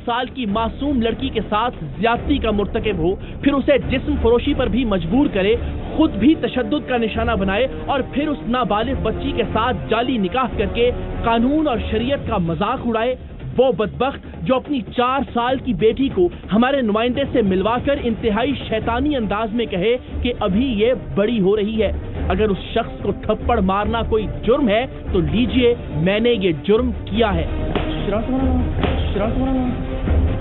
साल की मासूम लड़की के साथ ज्यादती का मुर्तकिब हो, फिर उसे जिस्म फरोशी पर भी मजबूर करे, खुद भी तशद्दुद का निशाना बनाए और फिर उस नाबालिग बच्ची के साथ जाली निकाह करके कानून और शरीयत का मजाक उड़ाए, वो बदबख्त जो अपनी 4 साल की बेटी को हमारे नुमाइंदे से मिलवाकर इंतहाई शैतानी अंदाज में कहे कि अभी ये बड़ी हो रही है। अगर उस शख्स को थप्पड़ मारना कोई जुर्म है तो लीजिए, मैंने ये जुर्म किया है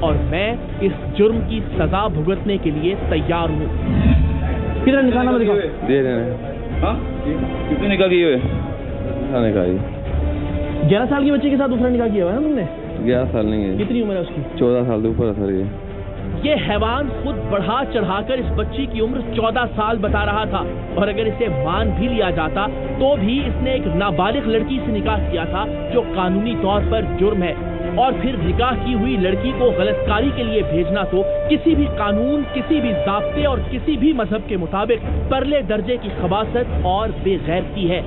और मैं इस जुर्म की सजा भुगतने के लिए तैयार हूँ। किधर निकालना में दिखाओ। दे रहे हैं। हाँ? कितने निकाह किए हुए? 11 साल की बच्ची के साथ दूसरा निकाह किया हुआ है ना तुमने? 11 साल नहीं है। कितनी उम्र है उसकी? 14 साल के ऊपर सर। ये हैवान खुद बढ़ा चढ़ाकर इस बच्ची की उम्र 14 साल बता रहा था और अगर इसे मान भी लिया जाता तो भी इसने एक नाबालिग लड़की से निकाह किया था जो कानूनी तौर पर जुर्म है। और फिर निकाह की हुई लड़की को गलतकारी के लिए भेजना तो किसी भी कानून, किसी भी ज़ाब्ते और किसी भी मजहब के मुताबिक परले दर्जे की खबासत और बेगैरती है।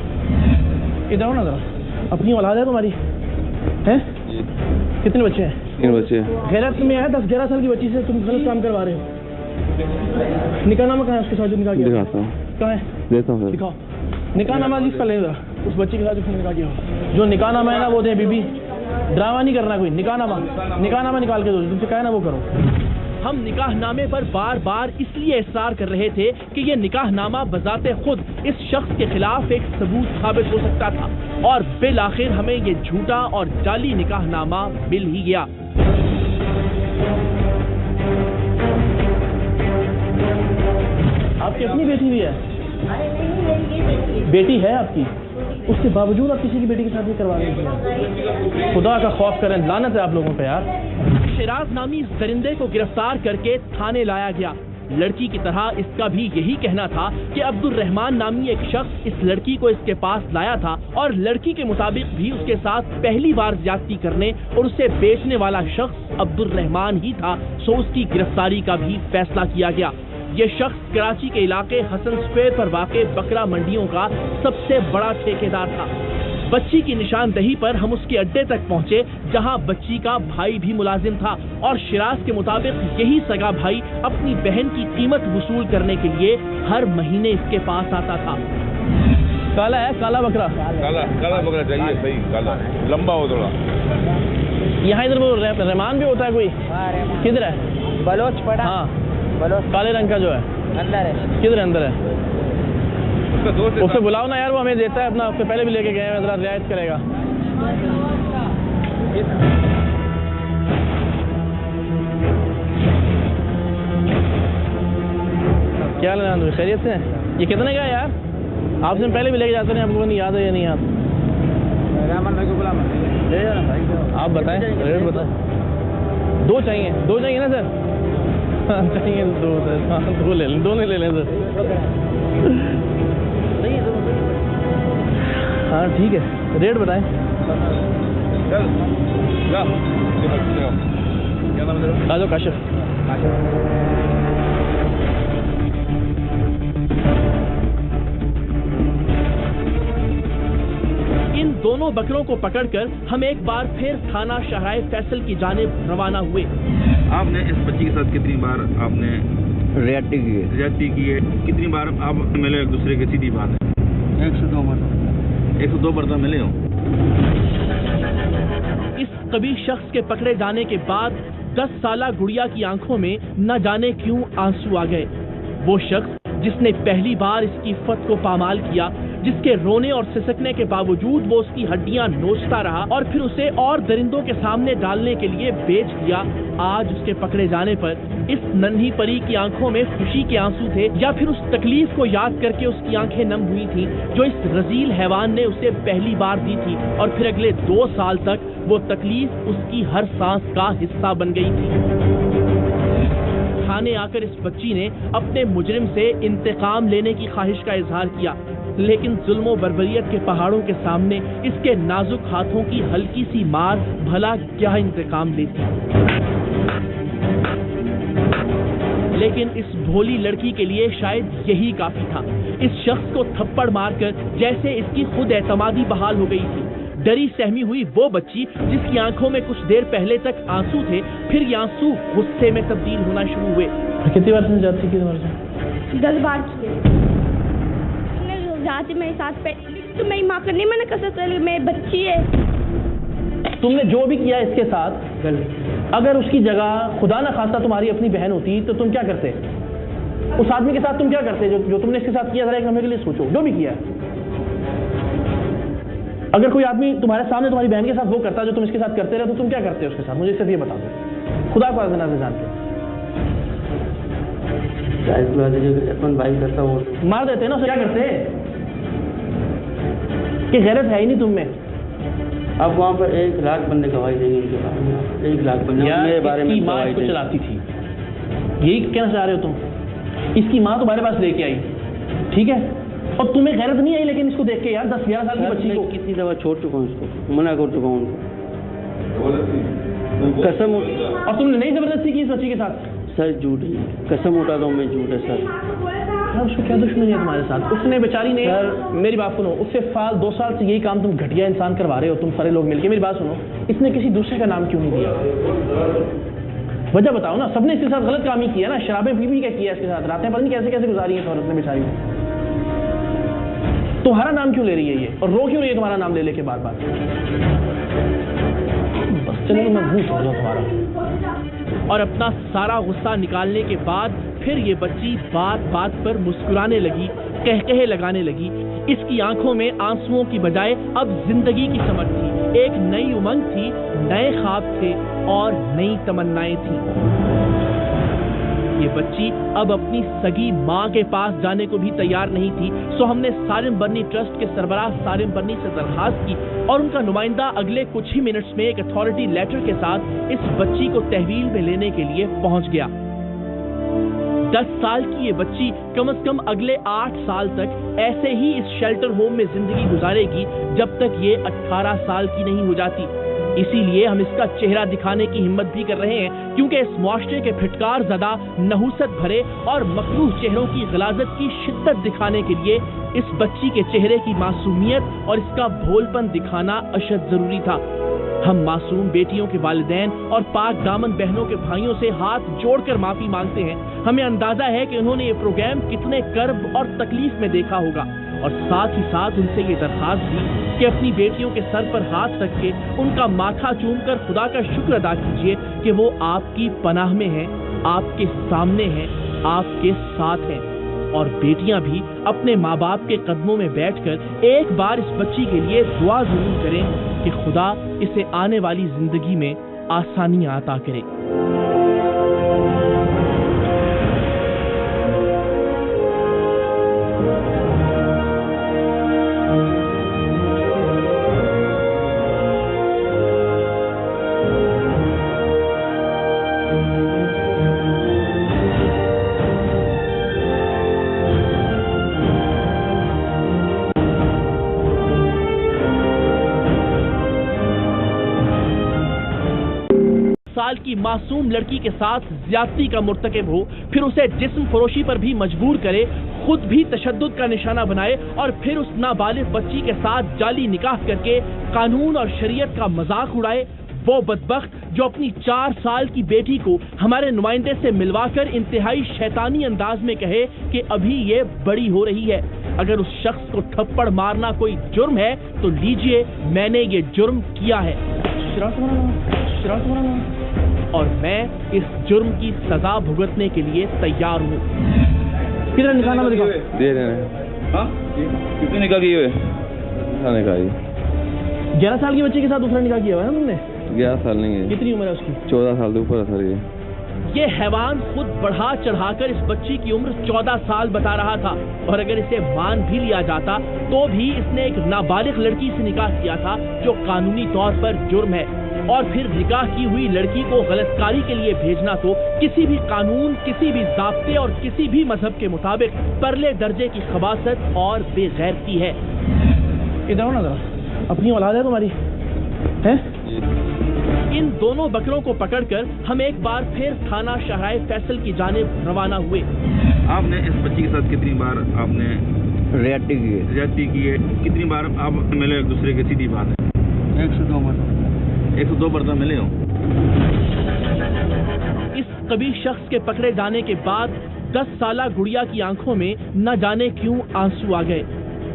इधर हो ना जरा, अपनी औलाद है तुम्हारी? है? कितने बच्चे हैं? 3 बच्चे। गैरत में है 10-11 साल की बच्ची से तुम गलत काम करवा रहे हो। निकाह नामा कहाँ है उसके साथ जो निकाह किया? दिखाता हूँ। कहाँ है? देता हूँ सर। दिखाओ। निकाह नामा जिसका ले उस बच्ची के साथ जिसने निकाह किया हो। जो निकाह नामा है ना वो दे बीबी, ड्रामा नहीं करना कोई। निकाह नामा निकाल के दो, तुमसे कहे ना वो करो। हम निकाह नामे पर बार बार इसलिए इसरार कर रहे थे कि ये निकाह नामा बजाते खुद इस शख्स के खिलाफ एक सबूत साबित हो सकता था और बिल आखिर हमें ये झूठा और जाली निकाह नामा मिल ही गया। आपकी अपनी बेटी भी है? बेटी है आपकी, उसके बावजूद आप किसी की बेटी के साथ भी करवा रहे हैं? खुदा का खौफ करें, लानत है आप लोगों पे यार। शिराज नामी इस दरिंदे को गिरफ्तार करके थाने लाया गया। लड़की की तरह इसका भी यही कहना था कि अब्दुल रहमान नामी एक शख्स इस लड़की को इसके पास लाया था और लड़की के मुताबिक भी उसके साथ पहली बार ज्यादती करने और उसे बेचने वाला शख्स अब्दुल रहमान ही था, सो उसकी गिरफ्तारी का भी फैसला किया गया। ये शख्स कराची के इलाके हसन स्क्वायर पर वाक़े बकरा मंडियों का सबसे बड़ा ठेकेदार था। बच्ची की निशानदही पर हम उसके अड्डे तक पहुंचे जहां बच्ची का भाई भी मुलाजिम था और शिराज के मुताबिक यही सगा भाई अपनी बहन की कीमत वसूल करने के लिए हर महीने इसके पास आता था। काला है, काला बकरा? काला बकरा चाहिए, सही काला, लंबा हो थोड़ा। यहाँ इधर वो रहमान भी होता है कोई? किधर है? बलोच पड़ा। हाँ, बलोच काले रंग का जो है अंदर है। किधर अंदर है? उसे बुलाओ ना यार, वो हमें देता है अपना, उससे पहले भी लेके गए हैं, जरा रियायत करेगा। क्या लेना, खैरियत से? ये कितने का है यार? आपसे पहले भी लेके जाते हैं, आपको नहीं याद है या नहीं याद? आप बताएं, रेट बताएं। 2 चाहिए ना सर? चाहिए 2 सर। हाँ, 2 ले लें, 2 नहीं ले लें सर। हाँ ठीक है, रेट बताएं। राजो काशिफ। इन दोनों बकरों को पकड़कर हम एक बार फिर थाना शहराए फैसल की जानिब रवाना हुए। आपने इस बच्ची के साथ कितनी बार आपने ज्यादती की है? कितनी बार आप मिले एक दूसरे की? सीधी बात है, 102 मरतबा। 102 मरतबा मिले हो? इस कबीह शख्स के पकड़े जाने के बाद 10 साला गुड़िया की आंखों में न जाने क्यों आंसू आ गए। वो शख्स जिसने पहली बार इसकी इफ़्फ़त को पामाल किया, जिसके रोने और सिसकने के बावजूद वो उसकी हड्डियां नोचता रहा और फिर उसे और दरिंदों के सामने डालने के लिए बेच दिया, आज उसके पकड़े जाने पर इस नन्ही परी की आंखों में खुशी के आंसू थे या फिर उस तकलीफ को याद करके उसकी आंखें नम हुई थीं जो इस रजील हैवान ने उसे पहली बार दी थी और फिर अगले 2 साल तक वो तकलीफ उसकी हर सांस का हिस्सा बन गई थी। थाने आकर इस बच्ची ने अपने मुजरिम से इंतकाम लेने की ख्वाहिश का इजहार किया, लेकिन जुल्म बर्बरियत के पहाड़ों के सामने इसके नाजुक हाथों की हल्की सी मार भला क्या इंतकाम लेती। लेकिन इस भोली लड़की के लिए शायद यही काफी था। इस शख्स को थप्पड़ मारकर जैसे इसकी खुद एतमादी बहाल हो गई थी। डरी सहमी हुई वो बच्ची जिसकी आंखों में कुछ देर पहले तक आंसू थे, फिर ये आंसू गुस्से में तब्दील होना शुरू हुए। कितनी बार तुमने जाती की तुम्हारे साथ? 10 बार किए। जाती मेरे साथ तो मेरी माँ करने मैंने कसम चली, मेरी बच्ची है। तुमने जो भी किया इसके साथ, अगर उसकी जगह खुदा न खास्ता तुम्हारी अपनी बहन होती तो तुम क्या करते? उस आदमी के साथ तुम क्या करते जो तुमने इसके साथ किया? जरा एक लम्हे के लिए सोचो, जो भी किया। अगर कोई आदमी तुम्हारे सामने तुम्हारी बहन के साथ वो करता जो तुम इसके साथ करते रहे तो तुम क्या करते उसके साथ? मुझे सिर्फ ये बता दो, खुदा को आज़मा जान के। अपन भाई करता वो मार देते ना, क्या करते? कि गैरत है ही नहीं तुम में। अब वहाँ पर 1 लाख बंदे गवाही देंगे इनके बारे में, 1 लाख बंदे मेरे बारे में गवाही को चलाती थी। यही कहना चाह रहे हो तुम? इसकी माँ तुम्हारे पास लेके आई, ठीक है, और तुम्हें गैरत नहीं आई, लेकिन इसको देख के यार 10-11 साल की बच्ची को कितनी दफा छोड़ चुका हूँ, उसको मना कर चुका हूँ उनको, कसम। और तुमने नहीं जबरदस्ती की इस बच्ची के साथ? सर झूठ है, कसम उठाता हूँ मैं, झूठ है सर। उसको क्या दुश्मनी है तुम्हारे साथ? उसने बेचारी ने, मेरी बात सुनो, उससे 2 साल से यही काम तुम घटिया इंसान करवा रहे हो, तुम सारे लोग मिलके। मेरी बात सुनो, इसने किसी दूसरे का नाम क्यों नहीं दिया? वजह बताओ ना। सबने इसके साथ गलत काम ही किया ना, शराबें पी क्या किया इसके साथ, रातें पता नहीं कैसे कैसे गुजारी है औरत ने बेचारी ने। तुम्हारा नाम क्यों ले रही है ये, और रो क्यों रही है तुम्हारा नाम ले लेके बार बार? बस चलो, मैं मुंह छोड़ दूं तुम्हारा। और अपना सारा गुस्सा निकालने के बाद फिर ये बच्ची बात बात पर मुस्कुराने लगी, कहकहे लगाने लगी। इसकी आंखों में आंसुओं की बजाय अब जिंदगी की चमक थी, एक नई उमंग थी, नए ख्वाब थे और नई तमन्नाएं थी। ये बच्ची अब अपनी सगी माँ के पास जाने को भी तैयार नहीं थी, सो हमने सालिम बर्नी ट्रस्ट के सरबराह सालिम बर्नी से दरखास्त की और उनका नुमाइंदा अगले कुछ ही मिनट्स में एक अथॉरिटी लेटर के साथ इस बच्ची को तहवील में लेने के लिए पहुंच गया। 10 साल की ये बच्ची कम से कम अगले 8 साल तक ऐसे ही इस शेल्टर होम में जिंदगी गुजारेगी जब तक ये 18 साल की नहीं हो जाती। इसीलिए हम इसका चेहरा दिखाने की हिम्मत भी कर रहे हैं, क्योंकि इस मुआशरे के फिटकार ज़दा, नहुसत भरे और मकरूह चेहरों की गलाजत की शिद्दत दिखाने के लिए इस बच्ची के चेहरे की मासूमियत और इसका भोलपन दिखाना अशद जरूरी था। हम मासूम बेटियों के वालिदैन और पाक दामन बहनों के भाइयों से हाथ जोड़कर माफी मांगते हैं। हमें अंदाजा है कि उन्होंने ये प्रोग्राम कितने कर्ब और तकलीफ में देखा होगा, और साथ ही साथ उनसे ये दरखास्त दी कि अपनी बेटियों के सर पर हाथ रख के उनका माथा चूमकर खुदा का शुक्र अदा कीजिए कि वो आपकी पनाह में हैं, आपके सामने हैं, आपके साथ हैं। और बेटियां भी अपने माँ बाप के कदमों में बैठकर एक बार इस बच्ची के लिए दुआ जरूर करें कि खुदा इसे आने वाली जिंदगी में आसानियां अता करे। साल की मासूम लड़की के साथ ज्यादती का मुर्तकिब हो, फिर उसे जिस्म फरोशी पर भी मजबूर करे, खुद भी तशद्दुद का निशाना बनाए और फिर उस नाबालिग बच्ची के साथ जाली निकाह करके कानून और शरीयत का मजाक उड़ाए। वो बदबख्त जो अपनी 4 साल की बेटी को हमारे नुमाइंदे से मिलवाकर इंतहाई शैतानी अंदाज में कहे कि अभी ये बड़ी हो रही है। अगर उस शख्स को थप्पड़ मारना कोई जुर्म है तो लीजिए, मैंने ये जुर्म किया है और मैं इस जुर्म की सजा भुगतने के लिए तैयार हूँ। किधर निकालना मैं दिखाऊं? दे रहे हैं। हाँ? कितने निकाह किए हुए? 11 साल की बच्ची के साथ दूसरा निकाह किया हुआ है तुमने? 11 साल नहीं है। कितनी उम्र है उसकी? 14 साल के ऊपर है सर। ये हैवान खुद बढ़ा चढ़ाकर इस बच्ची की उम्र 14 साल बता रहा था, और अगर इसे मान भी लिया जाता तो भी इसने एक नाबालिग लड़की से निकाह किया था जो कानूनी तौर पर जुर्म है। और फिर निकाह की हुई लड़की को गलतकारी के लिए भेजना तो किसी भी कानून, किसी भी ज़ाब्ते और किसी भी मजहब के मुताबिक परले दर्जे की खबासत और बेगैरती है। इधर हो ना जरा, अपनी औलाद है तुम्हारी है? इन दोनों बकरों को पकड़कर हम एक बार फिर थाना शहराए फैसल की जानिब रवाना हुए। आपने इस बच्ची के साथ कितनी बार आपने रियायती की है? कितनी बार आप मिले एक दूसरे की? सीधी बात है। 102 मरतबा। 102 मरतबा मिले हो। इस कबीह शख्स के पकड़े जाने के बाद 10 साला गुड़िया की आंखों में न जाने क्यों आंसू आ गए।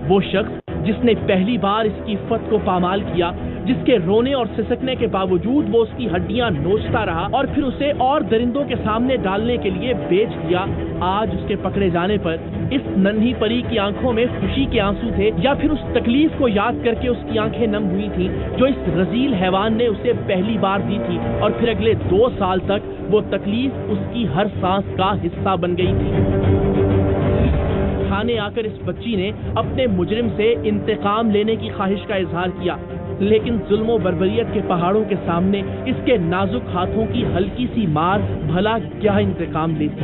वो शख्स जिसने पहली बार इसकी इफ़्फ़त को पामाल किया, जिसके रोने और सिसकने के बावजूद वो उसकी हड्डियां नोचता रहा और फिर उसे और दरिंदों के सामने डालने के लिए बेच दिया, आज उसके पकड़े जाने पर इस नन्ही परी की आंखों में खुशी के आंसू थे या फिर उस तकलीफ को याद करके उसकी आंखें नम हुई थीं जो इस रजील हैवान ने उसे पहली बार दी थी और फिर अगले 2 साल तक वो तकलीफ उसकी हर सांस का हिस्सा बन गई थी। थाने आकर इस बच्ची ने अपने मुजरिम से इंतकाम लेने की ख्वाहिश का इजहार किया, लेकिन जुल्म बर्बरियत के पहाड़ों के सामने इसके नाजुक हाथों की हल्की सी मार भला क्या इंतकाम लेती।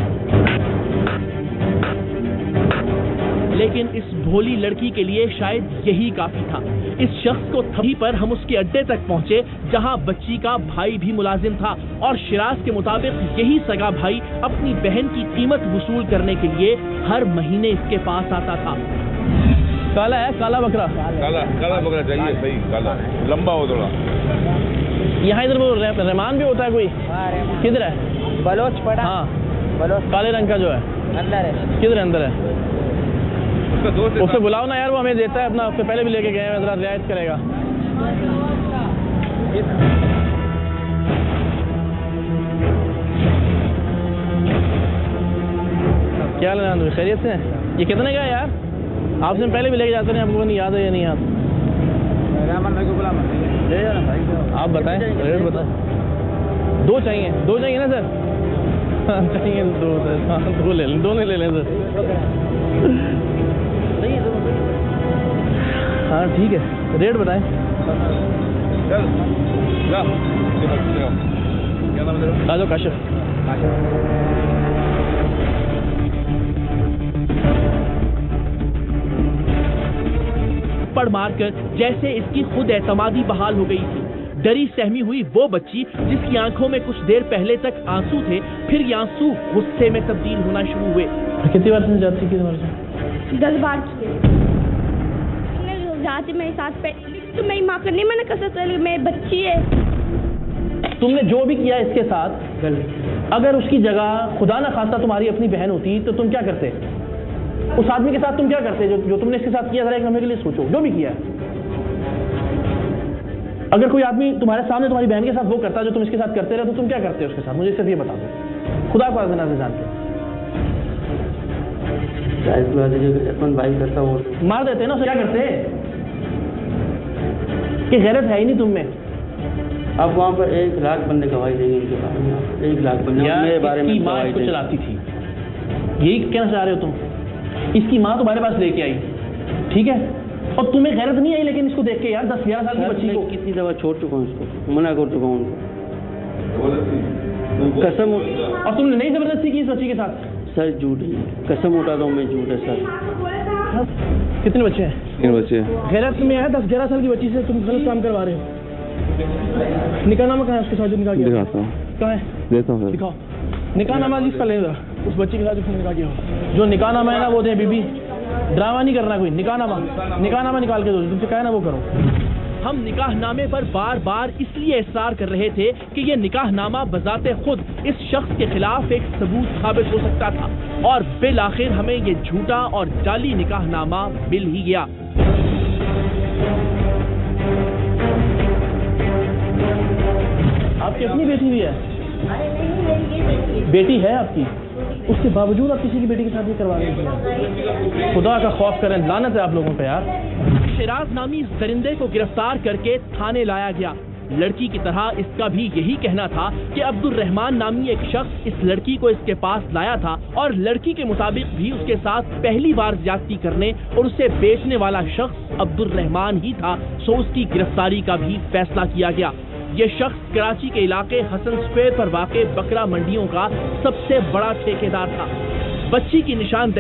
लेकिन इस भोली लड़की के लिए शायद यही काफी था। इस शख्स को थपी पर हम उसके अड्डे तक पहुंचे जहां बच्ची का भाई भी मुलाजिम था और शिराज के मुताबिक यही सगा भाई अपनी बहन की कीमत वसूल करने के लिए हर महीने इसके पास आता था। काला है, काला बकरा। काला बकरा चाहिए, सही काला, लंबा हो थोड़ा। यहाँ इधर वो रहमान भी होता है कोई? किधर है? बलोच पड़ा। हाँ, बलोच काले रंग का जो है अंदर है। किधर अंदर है? उससे बुलाओ ना यार, वो हमें देता है अपना, उससे पहले भी लेके गए हैं, जरा रियायत करेगा। क्या लेना खैरियत से? ये कितने का है यार? आपसे पहले भी लेके जाते हैं, आपको नहीं याद है या नहीं याद? आप बताएं, रेट बताएं। 2 चाहिए, 2 चाहिए ना सर? हाँ चाहिए 2 सर। हाँ 2 ले लें, 2 नहीं ले लें सर। हाँ ठीक है, रेट बताएं। आ जाओ काशिफ। पड़ मारकर जैसे इसकी खुद एतमादी बहाल हो गई थी। डरी सहमी हुई वो बच्ची जिसकी आंखों में कुछ देर पहले तक आंसू थे, फिर ये आंसू गुस्से में तब्दील होना शुरू हुए। कितनी बार तुम जाती कितनी बार से? 10 बार किए। जाती मेरे साथ पे तो मेरी माँ करनी, मैंने कसम से, मेरी बच्ची है। तुमने जो भी किया इसके साथ, अगर उसकी जगह खुदा ना खास्ता तुम्हारी अपनी बहन होती तो तुम क्या करते? उस आदमी के साथ तुम क्या करते जो तुमने इसके साथ किया? जरा एक लम्हे के लिए सोचो, जो भी किया। अगर कोई आदमी तुम्हारे सामने तुम्हारी बहन के साथ वो करता जो तुम इसके साथ करते रहे तो तुम क्या करते उसके साथ? मुझे सिर्फ ये बता दो, खुदा को जान के। अपन भाई करता वो मार देते ना, क्या करते? कि गैरत है ही नहीं तुम में। अब वहाँ पर 1 लाख बंदे गवाही देंगे इनके बारे में। 1 लाख बंदे मेरे बारे में गवाही देंगे। चलाती थी, यही कहना चाह रहे हो तुम? इसकी माँ तुम्हारे पास लेके आई, ठीक है, और तुम्हें गैरत नहीं आई, लेकिन इसको देख के यार 10-11 साल की बच्ची को कितनी दफा छोड़ चुका हूँ, इसको मना कर चुका हूँ उनको, कसम। और तुमने नहीं जबरदस्ती की इस बच्ची के साथ? सर झूठ है, कसम उठाता हूँ मैं, झूठ है सर। कितने बच्चे हैं? 3 बच्चे। गैरत में है 10-11 साल की बच्ची से तुम गलत काम करवा रहे हो। निकाह नामा कहाँ है उसके साथ जो निकाह किया? कहाँ है? देता हूँ, दिखाओ निकाह नामा जिसका ले उस बच्ची के साथ जिसने निकाह किया हो। जो निकाह नामा है ना वो दे बीबी, ड्रामा नहीं करना कोई। निकाह नामा निकाल के दो, तुमसे कहे ना वो करो। हम निकाह नामे पर बार बार इसलिए इसरार कर रहे थे कि ये निकाह नामा बजाते खुद इस शख्स के खिलाफ एक सबूत साबित हो सकता था, और बिल आखिर हमें ये झूठा और जाली निकाह नामा मिल ही गया। आपकी अपनी बेटी भी है? बेटी है आपकी, उसके बावजूद आप किसी की बेटी के साथ भी करवा रहे हैं? खुदा का खौफ करें, लानत है आप लोगों पे यार। शिराज नामी इस दरिंदे को गिरफ्तार करके थाने लाया गया। लड़की की तरह इसका भी यही कहना था कि अब्दुल रहमान नामी एक शख्स इस लड़की को इसके पास लाया था और लड़की के मुताबिक भी उसके साथ पहली बार ज्यादती करने और उसे बेचने वाला शख्स अब्दुल रहमान ही था, सो उसकी गिरफ्तारी का भी फैसला किया गया। ये शख्स कराची के इलाके हसन स्क्वायर पर वाक़े बकरा मंडियों का सबसे बड़ा ठेकेदार था। बच्ची की निशानदही